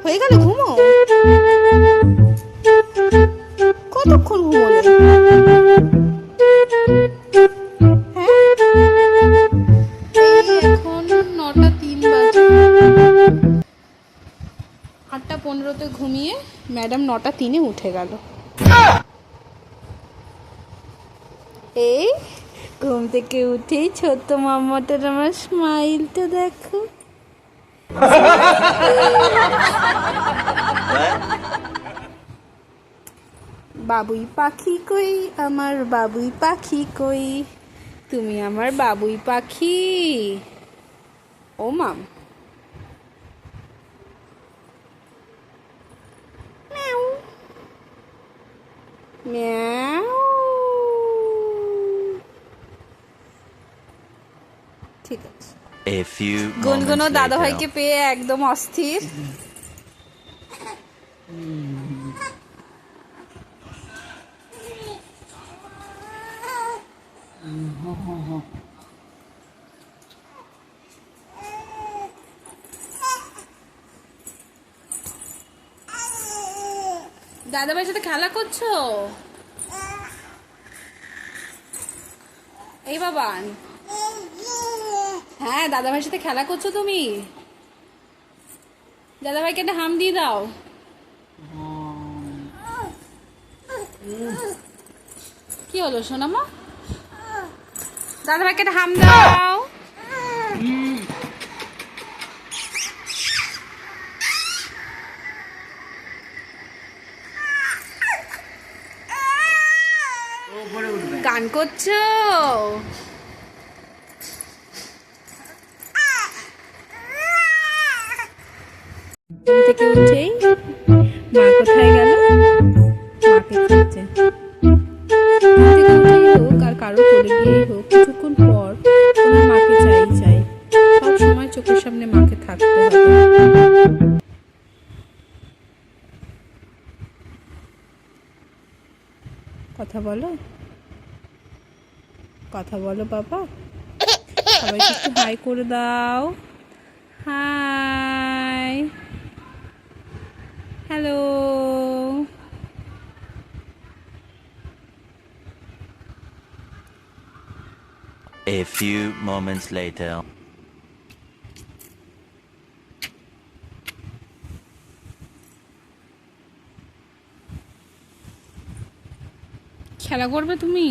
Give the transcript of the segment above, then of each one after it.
হয়ে গেল ঘুমো? কতক্ষণ ঘুমোলে? হ্যাঁ, এখন 9:03 বাজে। 8:15-তে ঘুমিয়ে ম্যাডাম 9:03-এ উঠে গেল। এই ঘুম থেকে উঠেই ছোট্ট মাম্মাটার আমার স্মাইলটা দেখো। বাবুই পাখি কই, আমার বাবুই পাখি কই, তুমি আমার বাবুই পাখি। ও মাম, ম্যাও ম্যাও। ঠিক আছে। গুনগুনো দাদাভাইকে পেয়ে একদম অস্থির। দাদাভাইয়ের সাথে খেলা করছো? এই বাবান, হ্যাঁ দাদাভাইয়ের সাথে খেলা করছো তুমি? দাদাভাইকে একটা হাম দিয়ে দাও। কি হলো সোনামা? দাদাভাইকে একটা হাম দাও। গান করছো? ঘুম থেকে উঠেই মা কোথায় গেল, মাকে খুঁজছে। ঘুম থেকে উঠেই হোক আর কারো কোলে গিয়েই হোক, কিছুক্ষণ পর তোমার মাকে চাই, সব সময় চোখের সামনে মাকে থাকতে হবে। কথা বলো, কথা বলো বাবা। সবাইকে একটু হাই করে দাও। Hi, hello. A few moments later. খেলা করবে তুমি?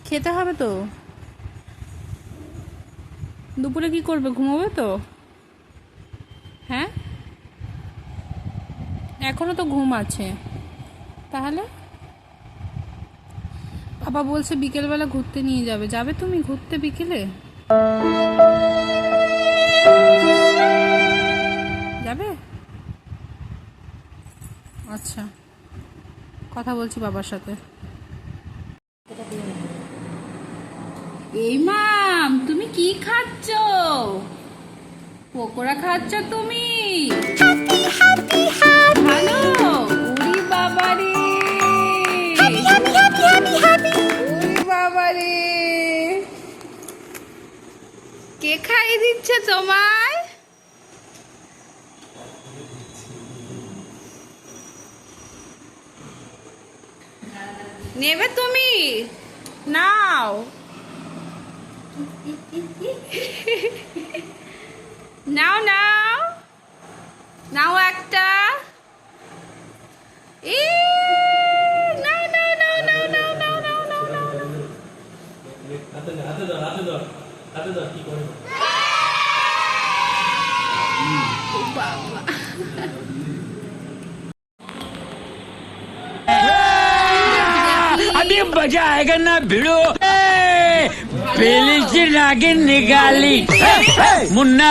খেতে হবে তো। দুপুরে কি করবে, ঘুমাবে তো? হ্যাঁ, এখনো তো ঘুম আছে। তাহলে বাবা বলছে বিকেলবেলা ঘুরতে নিয়ে যাবে, যাবে তুমি ঘুরতে বিকেলে? যাবে? আচ্ছা, কথা বলছি বাবার সাথে। এই মাম, তুমি কি খাচ্ছ? পকোড়া খাচ্ছ তুমি? ভালো। উরি বাবারে, উরি বাবারে, কে খাইয়ে দিচ্ছে তোমায়? নেবে তুমি? নাও নাও নাও নাও একটা। নাও নাও নাও নাও নাও নাও নাও নাও নাও নাও। বাবা, अभी मजा आएगा ना भिड़ो। पेली से नागिन निकाली मुन्ना